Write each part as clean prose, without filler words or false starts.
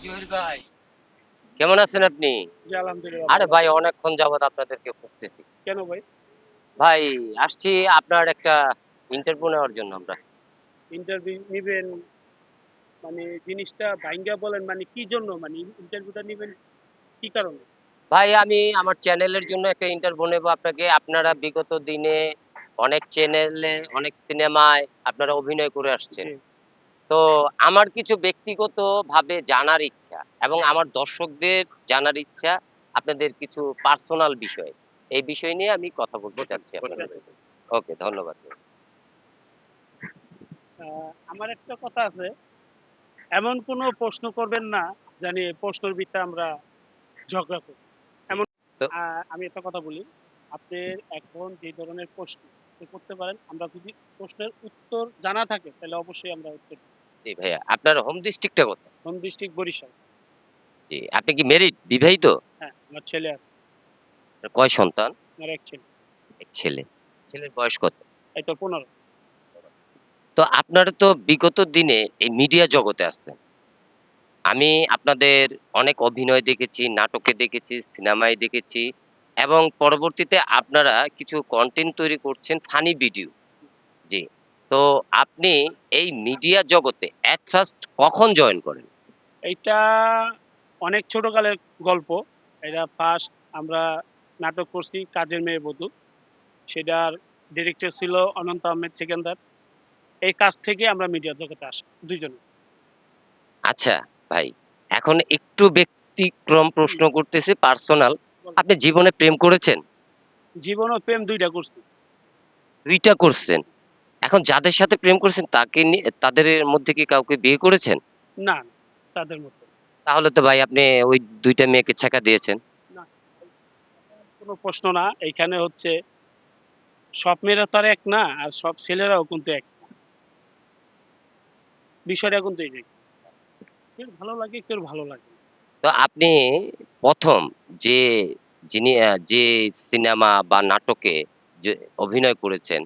জহির ভাই, কেমন আছেন আপনি? জি, আলহামদুলিল্লাহ আরে ভালো ভাই আছি। অনেকক্ষণ যাবত আপনাদেরকে খুঁজতেছি। কেন ভাই? ভাই আসছি আপনার একটা ইন্টারভিউ নেওয়ার জন্য আমরা। ইন্টারভিউ নিবেন মানে জিনিসটা ভাইঙ্গা বলেন মানে কি জন্য? মানে ইন্টারভিউটা নিবেন কি কারণে? ভাই আমি আমার চ্যানেলের জন্য একটা ইন্টারভিউ নেব আপনাকে। আপনারা বিগত দিনে অনেক চ্যানেলে, অনেক সিনেমায় আপনারা অভিনয় করে আসছেন। জি। তো আমার কিছু ব্যক্তিগতভাবে জানার ইচ্ছা এবং আমার দর্শকদের জানার ইচ্ছা আপনাদের কিছু পার্সোনাল বিষয়। এই বিষয় নিয়ে আমি কথা বলতে চাচ্ছি ঠিক আপনাদের আছে। সাথে। ওকে, ধন্যবাদ। আমার একটা কথা আছে, এমন কোনো প্রশ্ন করবেন না জানি প্রশ্নের ভিত্তিতে আমরা ঝগড়া করি। এমন তো আমি একটা কথা বলি, আপনার এখন যে ধরনের প্রশ্ন আপনি করতে পারেন, আমরা যদি প্রশ্নের উত্তর জানা থাকে তাহলে অবশ্যই আমরা উত্তর দিব। জি ভাইয়া, আপনার হোম ডিস্ট্রিক্টটা কোথায়? Home district Barishal. জি, আপনি কি ম্যারিড, বিবাহিত? হ্যাঁ, আমার ছেলে আছে। আপনার কয় সন্তান? আমার এক ছেলে। এক ছেলে। ছেলের বয়স কত? এই তো 15। তো আপনারা তো বিগত দিনে এই মিডিয়া জগতে আছেন। আমি আপনাদের অনেক অভিনয় দেখেছি, নাটকে দেখেছি, সিনেমায় দেখেছি এবং পরবর্তীতে আপনারা কিছু কনটেন্ট তৈরি করছেন ফানি ভিডিও। জি। তো আপনি এই মিডিয়া জগতে এট ফার্স্ট কখন জয়েন করেন? এইটা অনেক ছোটকালের গল্প। এটা ফার্স্ট আমরা নাটক করছি 'কাজের মেয়ে বধূ'। সেটার ডিরেক্টর ছিল অনন্ত আহমেদ সেকেন্দার। এই কাজ থেকে আমরা মিডিয়া জগতে আসি ২ জনে। আচ্ছা ভাই, এখন একটু ব্যতিক্রম হুম, প্রশ্ন করতেছি পার্সোনাল। বলেন। আপনি জীবনে প্রেম করেছেন? জীবন ও প্রেম ২ টা করছি। ২ টা করছেন। এখন যাদের সাথে প্রেম করছেন তাকে তাদের মধ্যে কি কাউকে বিয়ে করেছেন? না, না, তাদের মতো। তাহলে তো ভাই আপনি ওই ২ টা মেয়েকে ছ্যাঁকা দিয়েছেন। না, কোনো প্রশ্ন না। এইখানে হচ্ছে সব মেয়েরা তো আর এক না, আর সব ছেলেরাও কিন্তু এক না। বিষয়টা কিন্তু এই যে কেউ ভালো লাগে, কেউ ভালো লাগে না। তো আপনি ১ম যে যে সিনেমা বা নাটকে যে অভিনয় করেছেন,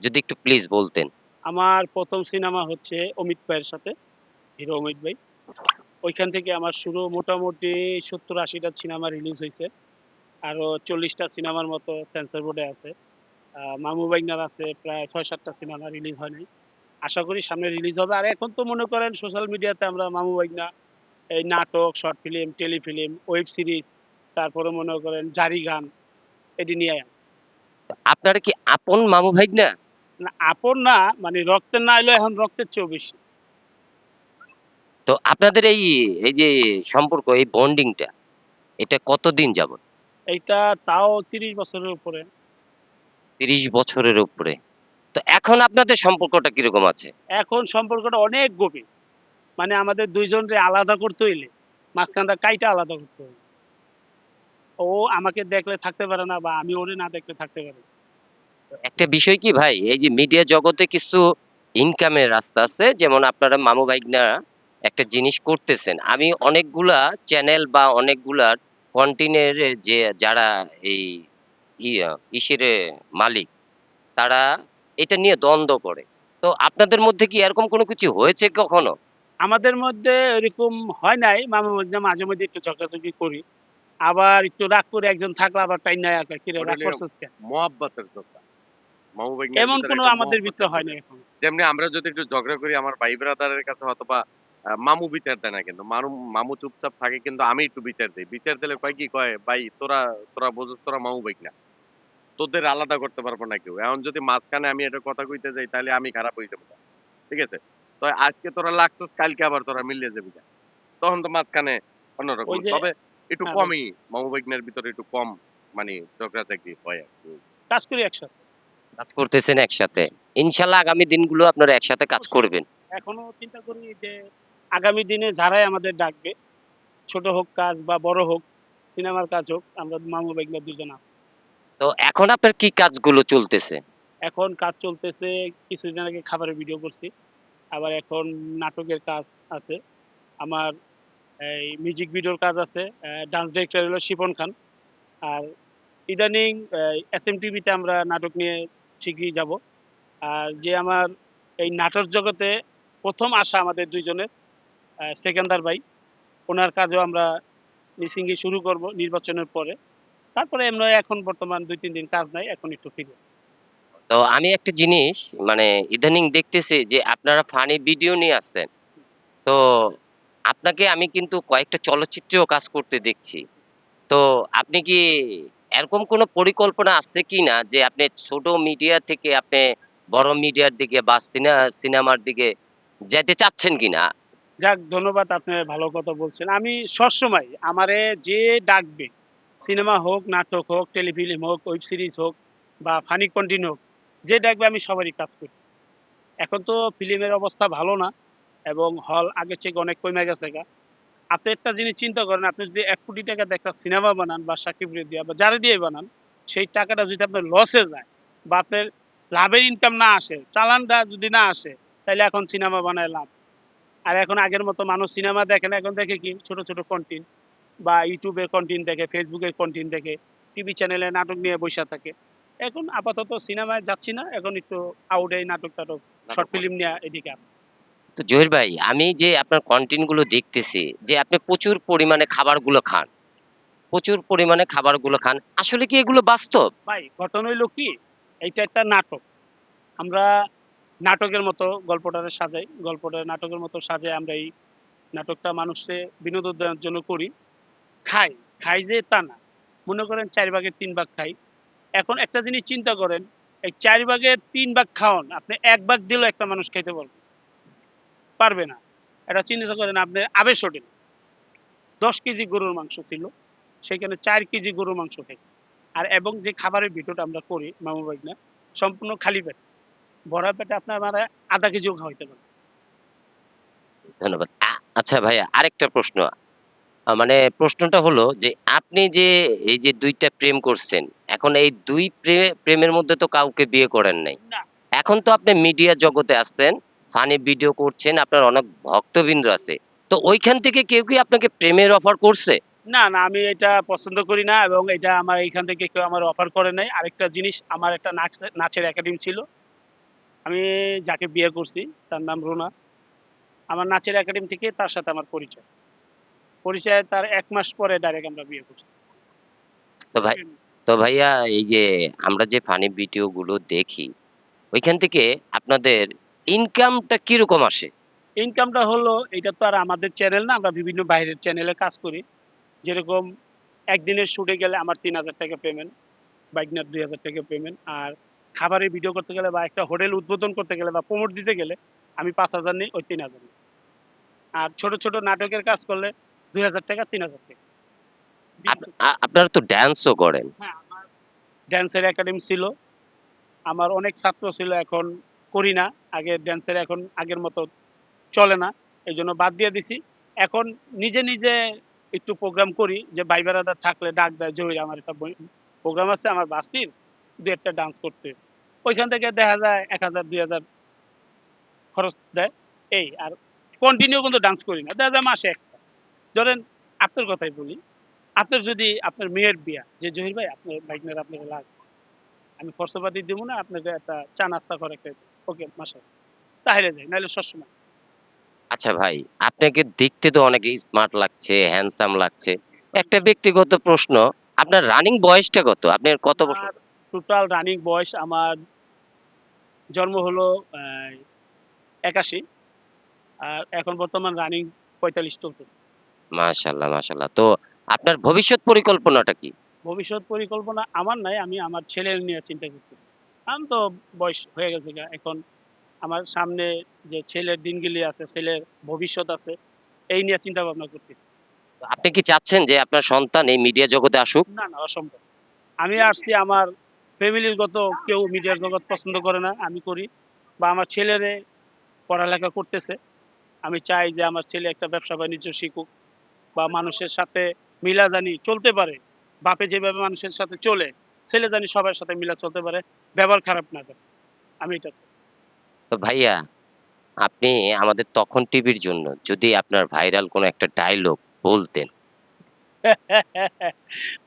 যদি একটু প্লিজ বলতেন। আমার ১ম সিনেমা হচ্ছে অমিত ভাইয়ের সাথে, হিরো অমিত ভাই। ওইখান থেকে আমার শুরু মোটামুটি ৭০-৮০ টা সিনেমা রিলিজ হইছে। আরো ৪০ টা সিনেমার মতো সেন্সর বোর্ডে আছে। মামু বাইগনার আছে প্রায় ৬-৭ টা সিনেমা রিলিজ হয় নাই। আশা করি সামনে রিলিজ হবে। আর এখন তো মনে করেন সোশ্যাল মিডিয়াতে আমরা মামু বাইগনা এই নাটক, short film, Telefilm, web series, তারপরে মনে করেন জারি গান এটি নিয়ে আছে। আপনারা কি আপন মামু ভাইগনা? না আপন না মানে রক্তের না হইলেও এখন রক্তের চেয়েও বেশি। তো আপনাদের এই যে সম্পর্ক, এই বন্ডিংটা এটা কতদিন যাবৎ? এইটা তাও ৩০ বছরের উপরে। ৩০ বছরের উপরে। তো এখন আপনাদের সম্পর্কটা কিরকম আছে? এখন সম্পর্কটা অনেক গভীর। মানে আমাদের ২ জনরে আলাদা করতে হইলে মাঝখানটা কাইটা আলাদা করতে হবে। ও আমাকে দেখলে থাকতে পারে না বা আমি ওরে না দেখলে থাকতে পারি না। একটা বিষয় কি ভাই, এই যে মিডিয়া জগতে কিছু ইনকামের রাস্তা আছে। যেমন আপনারা মামু ভাইগনারা একটা জিনিস করতেছেন। আমি অনেকগুলা চ্যানেল বা অনেকগুলার কন্টেন্টের যে যারা এই ইসের মালিক, তারা এটা নিয়ে দ্বন্দ্ব করে। তো আপনাদের মধ্যে কি এরকম কোনো কিছু হয়েছে কখনো? আমাদের মধ্যে এরকম হয় নাই। মাঝে মাঝে মধ্যে একটু ঝগড়াঝগড়ি করি। আবার একটু রাগ করে একজন থাকলে আবার টাইনা কিরে ওটা রাগ হইলো করছিস কেন? মহাব্বতের কথা। মামু-ভাগ্নের এমন ভিতরে কোনো একটা আমাদের ভিতরে মহব্বতের হয় কথা। নাই এখন। যেমনি আমরা যদি একটু ঝগড়া করি আমার ভাই ব্রাদারের কাছে হয়তোবা মামু বিচার দেয় না কিন্তু। মামু চুপচাপ থাকে কিন্তু আমি একটু বিচার দেই। বিচার দিলে কয় কি কয়, "ভাই তোরা বুঝোস তোরা মামু-ভাগ্না। তোদের আলাদা করতে পারবো না কেউ। এখন যদি মাঝখানে আমি একটা কথা কইতে যাই তাইলে আমি খারাপ হয়ে যাবো গা।" ঠিক আছে? তো আজকে তোরা লাগছোস কালকে আবার তোরা মিলে যাবি গা। তখন তো মাঝখানে অন্যরকম। ওই যে তবে একটু হ্যাঁ ভাই, কমই মামু-ভাগ্নের ভিতরে একটু কম মানে ঝগড়াঝাটি হয় আরকি। কাজ করি একসাথে। কাজ করতেছেন একসাথে। ইনশাআল্লাহ আগামী দিনগুলো আপনারা একসাথে কাজ অবশ্যই, করবেন। অবশ্যই। এখনো চিন্তা করি যে আগামী দিনে যারাই আমাদের ডাকবে, ছোট হোক কাজ বা বড় হোক, সিনেমার কাজ হোক, আমরা মামু ভাইগনা ২ জন আছি। তো এখন আপনার কি কাজগুলো চলতেছে? এখন কাজ চলতেছে, কিছুদিন আগে খাবারের ভিডিও করছি। আবার এখন নাটকের কাজ আছে। আমার এই মিউজিক ভিডিওর কাজ আছে। ডান্স ডিরেক্টর হলো শিপন খান। আর ইদানিং এসএমটিভিতে আমরা নাটক নিয়ে শিগগিরই যাব। আর যে আমার এই নাটক জগতে ১ম আসা আমাদের ২ জনের সেকেন্দার ভাই। ওনার কাজও আমরা মিসিংয়ে শুরু করব নির্বাচনের পরে। তারপরে এমনি এখন বর্তমান ২-৩ দিন কাজ নাই। এখন একটু ফ্রি। তো আমি একটা জিনিস মানে ইদানিং দেখতেছি যে আপনারা ফানি ভিডিও নিয়ে আসছেন। তো আপনাকে আমি কিন্তু কয়েকটা চলচ্চিত্রেও কাজ করতে দেখছি। তো আপনি কি এরকম কোনো পরিকল্পনা আছে কিনা যে আপনি ছোট মিডিয়া থেকে আপনি বড় মিডিয়ার দিকে বা সিনেমার দিকে যেতে চাচ্ছেন কিনা? যাক ধন্যবাদ আপনি ভালো কথা বলছেন। আমি সবসময় আমারে যে ডাকবে, সিনেমা হোক, নাটক হোক, টেলিফিল্ম হোক, ওয়েব সিরিজ হোক বা ফানি কনটেন্ট হোক, যে ডাকবে আমি সবারই কাজ করি। এখন তো ফিল্মের অবস্থা ভালো না এবং হল আগের চেয়ে অনেক কমে গেছে গা। আপনি একটা জিনিস চিন্তা করেন, আপনি যদি ৳১,০০,০০,০০০ দিয়ে একটা সিনেমা বানান বা সাকিব রে দিয়া বা যারে দিয়েই বানান, সেই টাকাটা যদি আপনার লসে যায় বা আপনার লাভের ইনকাম না আসে, চালানটা যদি না আসে, তাইলে এখন সিনেমা বানায় লাভ। আর এখন আগের মতো মানুষ সিনেমা দেখে না, এখন দেখে কি ছোট, ছোট কনটেন্ট বা YouTube এর কনটেন্ট দেখে, Facebook এর কনটেন্ট দেখে, টিভি চ্যানেলে নাটক নিয়ে বইসা থাকে। এখন আপাতত সিনেমায় যাচ্ছি না, এখন একটু আউটে নাটক-টাটক, নাটক শর্ট করেন। ফিল্ম নিয়ে এদিকে আছি। তো জহির ভাই আমি যে আপনার কনটেন্ট গুলো দেখতেছি যে আপনি প্রচুর পরিমাণে খাবারগুলো খান। প্রচুর পরিমাণে খাবারগুলো খান। আসলে কি এগুলো বাস্তব? ভাই ঘটনা হইলো কি, এইটা একটা নাটক। আমরা নাটকের মতো গল্পটারে সাজাই। গল্পটা নাটকের মতো সাজায় আমরা এই নাটকটা মানুষকে বিনোদন দেওয়ার জন্য করি। খাই, খাই যে তা না। মনে করেন ৪ ভাগের ৩ ভাগ খাই। এখন একটা জিনিস চিন্তা করেন, এই ৪ ভাগের ৩ ভাগ খাওন, আপনি ১ ভাগ দিলেও একটা মানুষ খাইতে পারবে না। এটা চিন্তা করেন আপনি আবেশ হোটেল ১০ কেজি গরুর মাংস ছিল, সেখানে ৪ কেজি গরুর মাংস খাই। আর এবং যে খাবারের ভিডিওটা আমরা করি মামু ভাইগনা, সম্পূর্ণ খালি পেটে। ভরা পেটে আপনার মানে ০.৫ কেজিও খাওয়াইতে পারবে। ধন্যবাদ। আচ্ছা ভাইয়া আরেকটা প্রশ্ন। মানে প্রশ্নটা হলো যে আপনি যে এই যে ২ টা প্রেম করছেন, এখন এই ২ প্রেমের মধ্যে তো কাউকে বিয়ে করেন নাই। না, এখন তো আপনি মিডিয়া জগতে আছেন, ফানি ভিডিও করছেন, আপনার অনেক ভক্তবৃন্দ আছে। তো ওইখান থেকে কেউ কি আপনাকে প্রেমের অফার করছে? না, না আমি এটা পছন্দ করি না এবং এটা আমার এইখান থেকে কেউ আমার অফার করে নাই। আরেকটা জিনিস আমার একটা নাচের একাডেমি ছিল। আমি যাকে বিয়ে করছি তার নাম রুনা। আমার নাচের একাডেমি থেকে তার সাথে আমার পরিচয়। পরিচয়ের তার ১ মাস পরে ডাইরেক্ট আমরা বিয়ে করছি। তো ভাই তো ভাইয়া এই যে আমরা যে ফানি ভিডিও গুলো দেখি, ওইখান থেকে আপনাদের ইনকামটা কিরকম আসে? ইনকামটা হলো এটা তো আর আমাদের চ্যানেল না, আমরা বিভিন্ন বাইরের চ্যানেলে কাজ করি। যেরকম একদিনের শুটে গেলে আমার ৳৩,০০০ পেমেন্ট, বাইকনার ৳২,০০০ পেমেন্ট। আর খাবারের ভিডিও করতে গেলে বা একটা হোটেল উদ্বোধন করতে গেলে বা প্রমোট দিতে গেলে আমি ৫,০০০ নেই, ওই ৩,০০০ নেই। আর ছোট, ছোট নাটকের কাজ করলে ৳২,০০০ ৳৩,০০০। আপনারা তো ড্যান্সও করেন। হ্যাঁ, আমার ড্যান্সের একাডেমি ছিল। আমার অনেক ছাত্র ছিল, এখন করি না। আগে ড্যান্সের এখন আগের মতো চলে না। এজন্য বাদ দিয়ে দিছি। এখন নিজে, নিজে একটু প্রোগ্রাম করি যে ভাই বেড়াদার থাকলে ডাক দেয়, "জহির আমার একটা প্রোগ্রাম আছে আমার বাস্তির, ২-১ টা ডান্স করতে।" ওইখান থেকে দেখা যায় ১,০০০ ২,০০০ খরচ দেয়। এই আর কন্টিনিউ কিন্তু ডান্স করি না। দেখা যায় মাসে ১ টা। ধরেন আপনার কথাই বলি। আপনার যদি আপনার মেয়ের বিয়া যে, "জহির ভাই আপনার ভাইগনার আপনাকে লাগবে। আমি খরচাপাতি দিব না, আপনাকে একটা চা নাস্তা করে খাইবেন।" ওকে মাশাআল্লাহ। তাইলে যাই, নাইলে সবসময়। আচ্ছা ভাই, আপনাকে দেখতে তো অনেক স্মার্ট লাগছে, হ্যান্ডসাম লাগছে। একটা ব্যক্তিগত প্রশ্ন, আপনার রানিং বয়সটা কত? আপনার কত বছর? আমার টোটাল রানিং বয়স আমার জন্ম হলো আ ৮১ আর এখন বর্তমান রানিং ৪৫ চলতেছে। মাশাআল্লাহ, মাশাআল্লাহ। তো আপনার ভবিষ্যৎ পরিকল্পনাটা কি? ভবিষ্যৎ পরিকল্পনা আমার নাই, আমি আমার ছেলের নিয়ে চিন্তা করতেছি। এখন তো বয়স হয়ে গেছে গা। এখন আমার সামনে যে ছেলের দিনগুলি আছে, ছেলের ভবিষ্যৎ আছে, এই নিয়ে চিন্তা ভাবনা করতেছি। আপনি কি চাচ্ছেন যে আপনার সন্তান এই মিডিয়া জগতে আসুক? না, না অসম্ভব। আমি আসছি আমার ফ্যামিলির গত কেউ মিডিয়ার জগৎ পছন্দ করে না, আমি করি। বা আমার ছেলেরে পড়ালেখা করতেছে। আমি চাই যে আমার ছেলে একটা ব্যবসা-বাণিজ্য শিখুক বা মানুষের সাথে মিলা জানি চলতে পারে। বাপে যেভাবে মানুষের সাথে চলে, ছেলে জানি সবার সাথে মিলা চলতে পারে, ব্যবহার খারাপ না করে। আমি এটা চাই। তো ভাইয়া, আপনি আমাদের তখন টিভির জন্য যদি আপনার ভাইরাল কোনো একটা ডায়লগ বলতেন।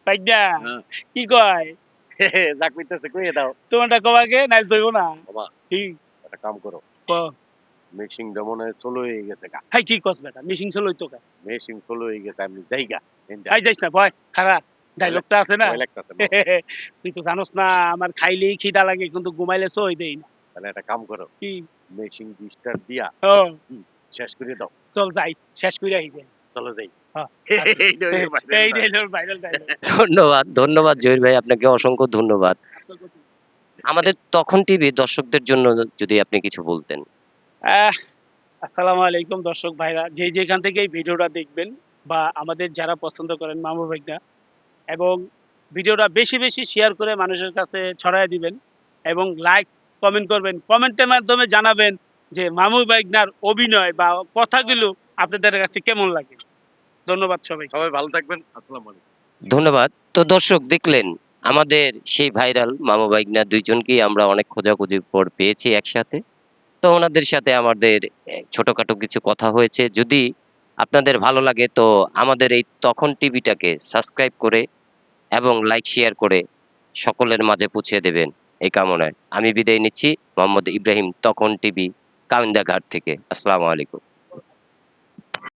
ভাইডা হ্যাঁ। কি কয়? যা কইতেছে কইয়ে দাও। তোমারটা কও আগে নাইলে ধইব না। বাবা কি একটা কাম করো। ক মেশিনটা মনে হয় চলো হয়ে গেছে গা। হাই কি কস বেটা মিশিং ছিল তো কা মেশিন চলো হয়ে গেছে আমি জায়গা হাই যাইস না ভয় খারা ডায়লগটা আছে না ভয় লাগতাছে না। তুই তো জানোস না আমার খাইলেই খিদা লাগে কিন্তু ঘুমাইলে সই দেই না তাহলে একটা কাম করো, কি মেশিন স্টার্ট দিয়া ও শেষ করে দাও। চল যাই শেষ করে আই যাই চলো যাই। হ্যাঁ এইটা হইলো viral এই dialogue। ডায়লগ ভাইরাল ডায়লগ ধন্যবাদ, ধন্যবাদ জহির ভাই, আপনাকে অসংখ্য ধন্যবাদ। আমাদের তখন টিভি দর্শকদের জন্য যদি আপনি কিছু বলতেন। আসসালামু আলাইকুম দর্শক ভাইরা যে যেখান থেকে এই ভিডিওটা দেখবেন বা আমাদের যারা পছন্দ করেন মামু ভাইগনা এবং ভিডিওটা বেশি বেশি শেয়ার করে মানুষের কাছে ছড়ায় দিবেন এবং লাইক কমেন্ট করবেন কমেন্টের মাধ্যমে জানাবেন যে মামু ভাইগনার অভিনয় বা কথাগুলো আপনাদের কাছে কেমন লাগে ধন্যবাদ সবাই সবাই ভালো থাকবেন। আসসালামু আলাইকুম। ধন্যবাদ। তো দর্শক দেখলেন আমাদের সেই ভাইরাল মামু ভাইগনা দুইজনকেই আমরা অনেক খোঁজাখুঁজির পর পেয়েছি একসাথে। তো ওনাদের সাথে আমাদের ছোটখাটো কিছু কথা হয়েছে। যদি আপনাদের ভালো লাগে তো আমাদের এই তখন টিভিটাকে সাবস্ক্রাইব করে এবং লাইক শেয়ার করে সকলের মাঝে পৌঁছে দেবেন এই কামনায়। আমি বিদায় নিচ্ছি মোহাম্মদ ইব্রাহিম, তখন টিভি, কাউন্দাঘাট থেকে। আসসালামু আলাইকুম।